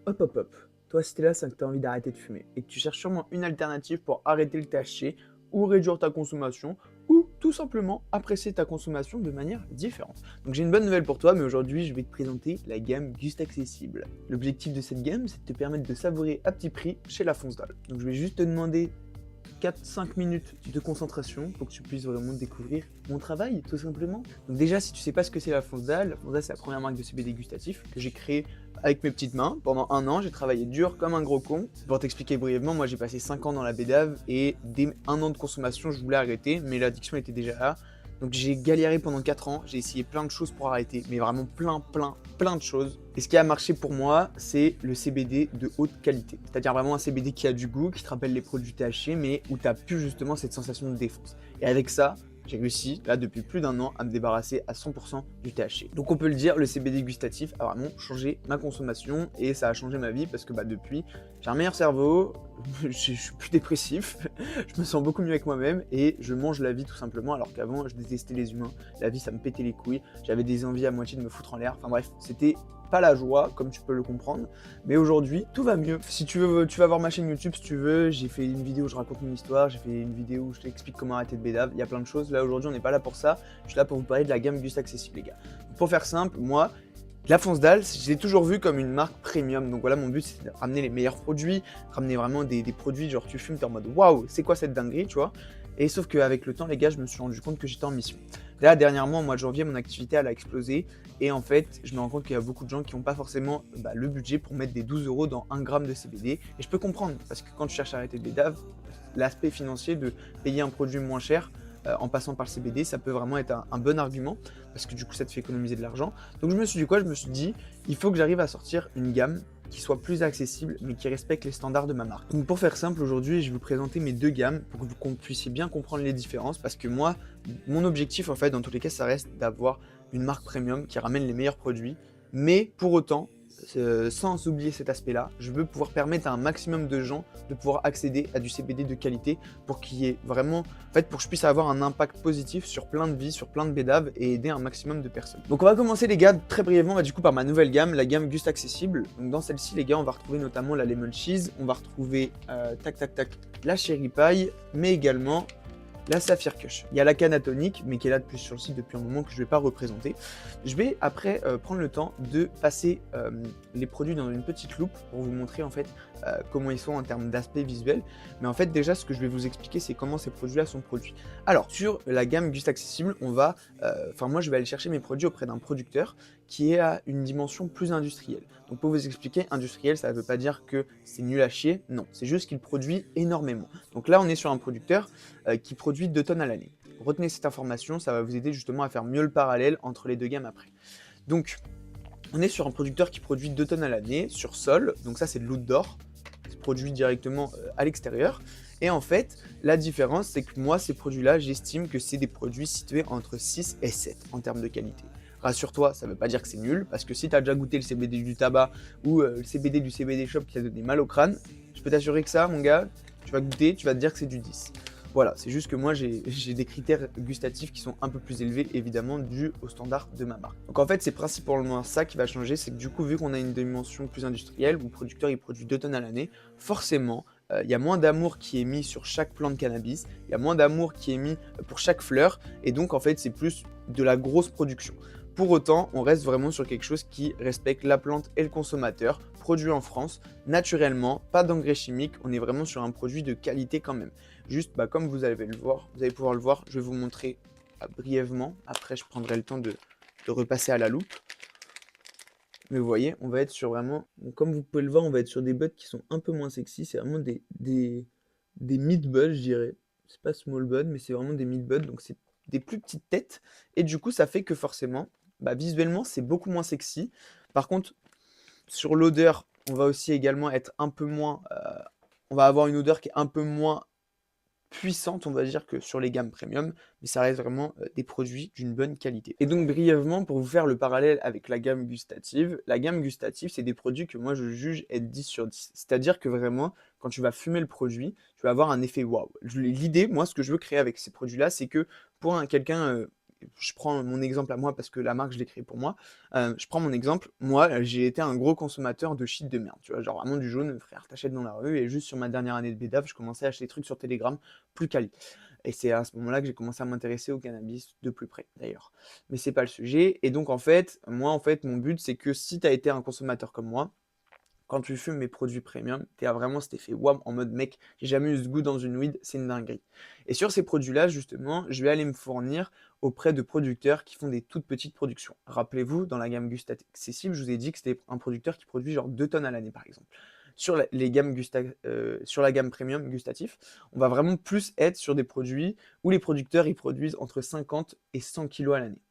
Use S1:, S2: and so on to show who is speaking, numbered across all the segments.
S1: Hop hop hop, toi si t'es là, c'est que t'as envie d'arrêter de fumer et que tu cherches sûrement une alternative pour arrêter le THC ou réduire ta consommation ou tout simplement apprécier ta consommation de manière différente. Donc j'ai une bonne nouvelle pour toi, mais aujourd'hui je vais te présenter la gamme Gust Accessible. L'objectif de cette gamme, c'est de te permettre de savourer à petit prix chez la Fonce-Dalle. Donc je vais juste te demander 4-5 minutes de concentration pour que tu puisses vraiment découvrir mon travail, tout simplement. Donc déjà, si tu sais pas ce que c'est la Fonce-Dalle, c'est la première marque de CBD gustatif que j'ai créée avec mes petites mains. Pendant un an, j'ai travaillé dur comme un gros con. Pour t'expliquer brièvement, moi j'ai passé 5 ans dans la bédave et dès un an de consommation, je voulais arrêter, mais l'addiction était déjà là. Donc j'ai galéré pendant 4 ans, j'ai essayé plein de choses pour arrêter, mais vraiment plein de choses. Et ce qui a marché pour moi, c'est le CBD de haute qualité. C'est-à-dire vraiment un CBD qui a du goût, qui te rappelle les produits THC, mais où tu n'as plus justement cette sensation de défonce. Et avec ça, j'ai réussi, là, depuis plus d'un an, à me débarrasser à 100% du THC. Donc on peut le dire, le CBD gustatif a vraiment changé ma consommation et ça a changé ma vie parce que depuis, j'ai un meilleur cerveau, je suis plus dépressif, je me sens beaucoup mieux avec moi-même et je mange la vie tout simplement alors qu'avant, je détestais les humains, la vie ça me pétait les couilles, j'avais des envies à moitié de me foutre en l'air, enfin bref, c'était pas la joie, comme tu peux le comprendre, mais aujourd'hui, tout va mieux. Si tu veux, tu vas voir ma chaîne YouTube si tu veux, j'ai fait une vidéo où je raconte une histoire, j'ai fait une vidéo où je t'explique comment arrêter de bédave, il y a plein de choses. Là, aujourd'hui, on n'est pas là pour ça, je suis là pour vous parler de la gamme Gust Accessible, les gars. Pour faire simple, moi, la Fonce-Dalle, je l'ai toujours vu comme une marque premium. Donc voilà, mon but, c'est de ramener les meilleurs produits, ramener vraiment des produits, genre tu fumes, t'es en mode waouh, c'est quoi cette dinguerie, tu vois. Et sauf qu'avec le temps, les gars, je me suis rendu compte que j'étais en mission. Là, dernièrement, au mois de janvier, mon activité, elle a explosé. Et en fait, je me rends compte qu'il y a beaucoup de gens qui n'ont pas forcément le budget pour mettre des 12 € dans 1 gramme de CBD. Et je peux comprendre, parce que quand tu cherches à arrêter de bédave, l'aspect financier de payer un produit moins cher, en passant par le CBD, ça peut vraiment être un bon argument parce que du coup ça te fait économiser de l'argent. Donc je me suis dit quoi? Je me suis dit, il faut que j'arrive à sortir une gamme qui soit plus accessible mais qui respecte les standards de ma marque. Donc pour faire simple, aujourd'hui je vais vous présenter mes deux gammes pour que vous puissiez bien comprendre les différences parce que moi, mon objectif en fait dans tous les cas ça reste d'avoir une marque premium qui ramène les meilleurs produits, mais pour autant sans oublier cet aspect-là, je veux pouvoir permettre à un maximum de gens de pouvoir accéder à du CBD de qualité pour qu'il y ait vraiment, en fait, pour que je puisse avoir un impact positif sur plein de vies, sur plein de bédaves et aider un maximum de personnes. Donc on va commencer les gars très brièvement du coup par ma nouvelle gamme, la gamme Gust Accessible. Donc dans celle-ci les gars, on va retrouver notamment la Lemon Cheese, on va retrouver la Cherry Pie, mais également la Saphir Kush. Il y a la canne atonique, mais qui est là depuis sur le site depuis un moment que je ne vais pas représenter. Je vais après prendre le temps de passer les produits dans une petite loupe pour vous montrer en fait comment ils sont en termes d'aspect visuel. Mais en fait déjà ce que je vais vous expliquer c'est comment ces produits-là sont produits. Alors sur la gamme Gust Accessible, on va, moi je vais aller chercher mes produits auprès d'un producteur qui est à une dimension plus industrielle. Donc pour vous expliquer, industriel ça ne veut pas dire que c'est nul à chier, non, c'est juste qu'il produit énormément. Donc là on est sur un producteur qui produit 2 tonnes à l'année. Retenez cette information, ça va vous aider justement à faire mieux le parallèle entre les deux gammes après. Donc, on est sur un producteur qui produit 2 tonnes à l'année sur sol, donc ça c'est de l'outdoor, c'est produit directement à l'extérieur. Et en fait, la différence c'est que moi ces produits-là, j'estime que c'est des produits situés entre 6 et 7 en termes de qualité. Rassure-toi, ça ne veut pas dire que c'est nul, parce que si tu as déjà goûté le CBD du tabac ou le CBD du CBD shop qui t'a donné mal au crâne, je peux t'assurer que ça, mon gars, tu vas goûter, tu vas te dire que c'est du 10. Voilà, c'est juste que moi j'ai des critères gustatifs qui sont un peu plus élevés, évidemment, dû au standard de ma marque. Donc en fait, c'est principalement ça qui va changer, c'est que du coup, vu qu'on a une dimension plus industrielle, où le producteur il produit 2 tonnes à l'année, forcément, il y a moins d'amour qui est mis sur chaque plant de cannabis, il y a moins d'amour qui est mis pour chaque fleur, et donc en fait, c'est plus de la grosse production. Pour autant, on reste vraiment sur quelque chose qui respecte la plante et le consommateur, produit en France, naturellement, pas d'engrais chimiques, on est vraiment sur un produit de qualité quand même. Juste, comme vous allez le voir, vous allez pouvoir le voir, je vais vous montrer brièvement, après je prendrai le temps de repasser à la loupe. Mais vous voyez, on va être sur vraiment, donc, comme vous pouvez le voir, on va être sur des buds qui sont un peu moins sexy, c'est vraiment des mid-buds, je dirais. C'est pas small bud, mais c'est vraiment des mid-buds, donc c'est des plus petites têtes, et du coup ça fait que forcément, visuellement c'est beaucoup moins sexy. Par contre, sur l'odeur, on va aussi également être un peu moins, on va avoir une odeur qui est un peu moins puissante, on va dire, que sur les gammes premium, mais ça reste vraiment des produits d'une bonne qualité. Et donc brièvement, pour vous faire le parallèle avec la gamme gustative, c'est des produits que moi je juge être 10 sur 10. C'est-à-dire que vraiment, quand tu vas fumer le produit, tu vas avoir un effet waouh. L'idée, moi, ce que je veux créer avec ces produits-là, c'est que pour quelqu'un je prends mon exemple à moi parce que la marque, je l'ai créée pour moi. Je prends mon exemple. Moi, j'ai été un gros consommateur de shit de merde, tu vois? Genre vraiment du jaune, frère, t'achètes dans la rue et juste sur ma dernière année de bédave, je commençais à acheter des trucs sur Telegram plus quali. Et c'est à ce moment-là que j'ai commencé à m'intéresser au cannabis de plus près, d'ailleurs. Mais c'est pas le sujet. Et donc, en fait, moi, en fait, mon but, c'est que si tu as été un consommateur comme moi, quand tu fumes mes produits premium, tu as vraiment cet effet wow en mode mec, j'ai jamais eu ce goût dans une weed, c'est une dinguerie. Et sur ces produits-là, justement, je vais aller me fournir auprès de producteurs qui font des toutes petites productions. Rappelez-vous, dans la gamme Gust Accessible, je vous ai dit que c'était un producteur qui produit genre 2 tonnes à l'année, par exemple. Sur la gamme premium gustatif, on va vraiment plus être sur des produits où les producteurs ils produisent entre 50 et 100 kilos à l'année.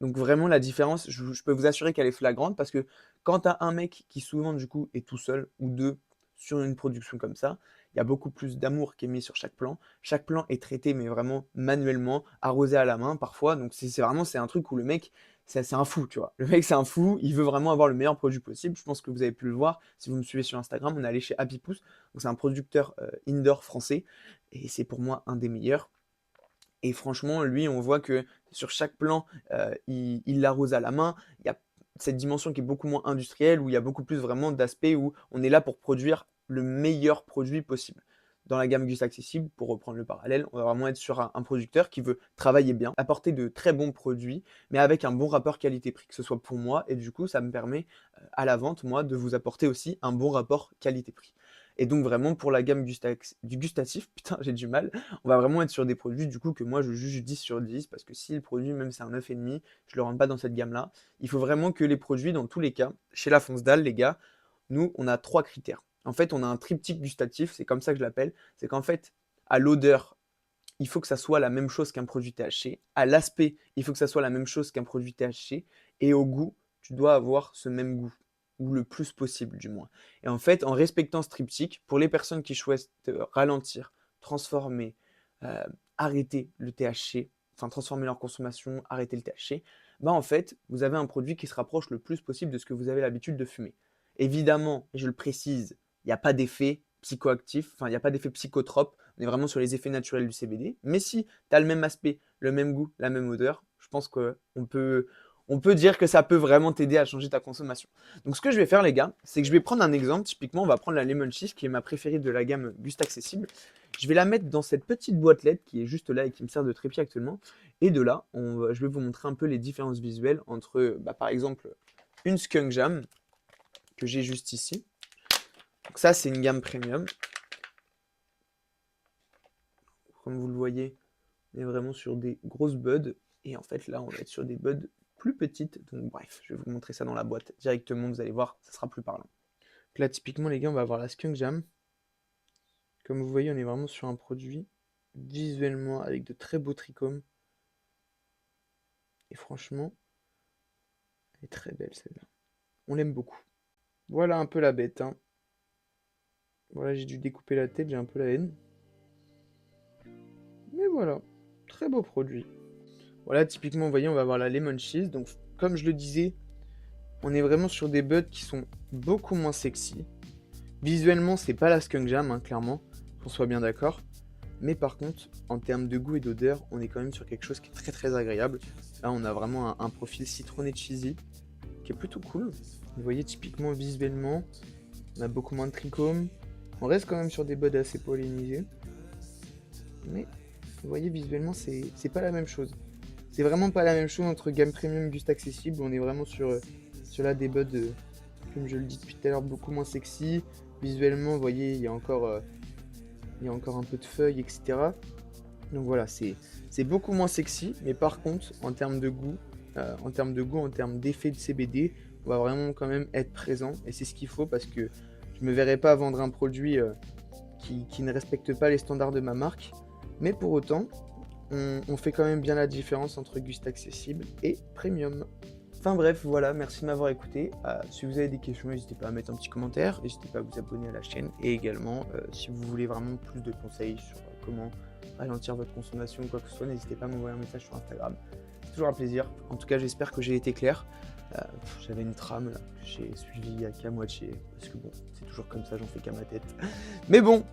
S1: Donc vraiment la différence, je peux vous assurer qu'elle est flagrante parce que quand tu as un mec qui souvent du coup est tout seul ou deux sur une production comme ça, il y a beaucoup plus d'amour qui est mis sur chaque plan. Chaque plan est traité mais vraiment manuellement, arrosé à la main parfois. Donc c'est vraiment c'est un truc où le mec c'est un fou, tu vois. Le mec c'est un fou, il veut vraiment avoir le meilleur produit possible. Je pense que vous avez pu le voir si vous me suivez sur Instagram. On est allé chez Happy Pouce, donc c'est un producteur indoor français et c'est pour moi un des meilleurs. Et franchement, lui, on voit que sur chaque plan, il l'arrose à la main. Il y a cette dimension qui est beaucoup moins industrielle, où il y a beaucoup plus vraiment d'aspects où on est là pour produire le meilleur produit possible. Dans la gamme Gust Accessible, pour reprendre le parallèle, on va vraiment être sur un producteur qui veut travailler bien, apporter de très bons produits, mais avec un bon rapport qualité-prix, que ce soit pour moi, et du coup, ça me permet à la vente, moi, de vous apporter aussi un bon rapport qualité-prix. Et donc vraiment pour la gamme du gustatif, putain j'ai du mal, on va vraiment être sur des produits du coup que moi je juge 10 sur 10 parce que si le produit même c'est un 9,5, je le rentre pas dans cette gamme-là. Il faut vraiment que les produits dans tous les cas, chez la Fonce Dalle les gars, nous on a 3 critères. En fait on a un triptyque gustatif, c'est comme ça que je l'appelle, c'est qu'en fait à l'odeur, il faut que ça soit la même chose qu'un produit THC, à l'aspect, il faut que ça soit la même chose qu'un produit THC et au goût, tu dois avoir ce même goût ou le plus possible du moins. Et en fait, en respectant ce triptyque, pour les personnes qui choisissent ralentir, transformer, euh, arrêter le THC, enfin transformer leur consommation, arrêter le THC, bah en fait, vous avez un produit qui se rapproche le plus possible de ce que vous avez l'habitude de fumer. Évidemment, et je le précise, il n'y a pas d'effet psychoactif, enfin il n'y a pas d'effet psychotrope, on est vraiment sur les effets naturels du CBD, mais si tu as le même aspect, le même goût, la même odeur, je pense qu'on peut dire que ça peut vraiment t'aider à changer ta consommation. Donc ce que je vais faire les gars, c'est que je vais prendre un exemple, typiquement on va prendre la Lemon Cheese qui est ma préférée de la gamme Gust Accessible. Je vais la mettre dans cette petite boîte LED qui est juste là et qui me sert de trépied actuellement. Et de là, je vais vous montrer un peu les différences visuelles entre par exemple une Skunk Jam que j'ai juste ici. Donc ça c'est une gamme premium. Comme vous le voyez, on est vraiment sur des grosses buds. Et en fait là on va être sur des buds plus petites. Donc bref, je vais vous montrer ça dans la boîte directement, vous allez voir, ça sera plus parlant. Donc là typiquement les gars, on va avoir la Skunk Jam. Comme vous voyez, on est vraiment sur un produit visuellement avec de très beaux trichomes. Et franchement, elle est très belle celle-là. On l'aime beaucoup. Voilà un peu la bête, hein. Voilà, j'ai dû découper la tête, j'ai un peu la haine. Mais voilà, très beau produit. Voilà, typiquement, vous voyez, on va avoir la lemon cheese. Donc, comme je le disais, on est vraiment sur des buds qui sont beaucoup moins sexy. Visuellement, c'est pas la skunk jam, hein, clairement, qu'on soit bien d'accord. Mais par contre, en termes de goût et d'odeur, on est quand même sur quelque chose qui est très très agréable. Là, on a vraiment un profil citronné cheesy qui est plutôt cool. Vous voyez, typiquement, visuellement, on a beaucoup moins de trichomes. On reste quand même sur des buds assez pollinisés. Mais vous voyez, visuellement, c'est pas la même chose. C'est vraiment pas la même chose entre gamme premium Gust Accessible. On est vraiment sur là des buds, comme je le dis depuis tout à l'heure, beaucoup moins sexy. Visuellement, vous voyez, il y a encore un peu de feuilles, etc. Donc voilà, c'est beaucoup moins sexy. Mais par contre, en termes de goût, en termes d'effet de CBD, on va vraiment quand même être présent. Et c'est ce qu'il faut parce que je me verrais pas vendre un produit qui ne respecte pas les standards de ma marque. Mais pour autant, on fait quand même bien la différence entre Gust Accessible et Premium. Enfin bref, voilà, merci de m'avoir écouté. Si vous avez des questions, n'hésitez pas à mettre un petit commentaire, n'hésitez pas à vous abonner à la chaîne. Et également, si vous voulez vraiment plus de conseils sur comment ralentir votre consommation ou quoi que ce soit, n'hésitez pas à m'envoyer un message sur Instagram. C'est toujours un plaisir. En tout cas, j'espère que j'ai été clair. J'avais une trame là, que j'ai suivie qu'à moitié, parce que bon, c'est toujours comme ça, j'en fais qu'à ma tête. Mais bon,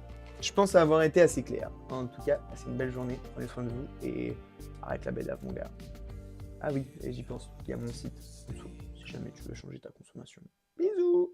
S1: je pense avoir été assez clair. En tout cas, passez une belle journée, prenez soin de vous et arrête la belle mon gars. Ah oui, et j'y pense, il y a mon site en dessous, si jamais tu veux changer ta consommation. Bisous!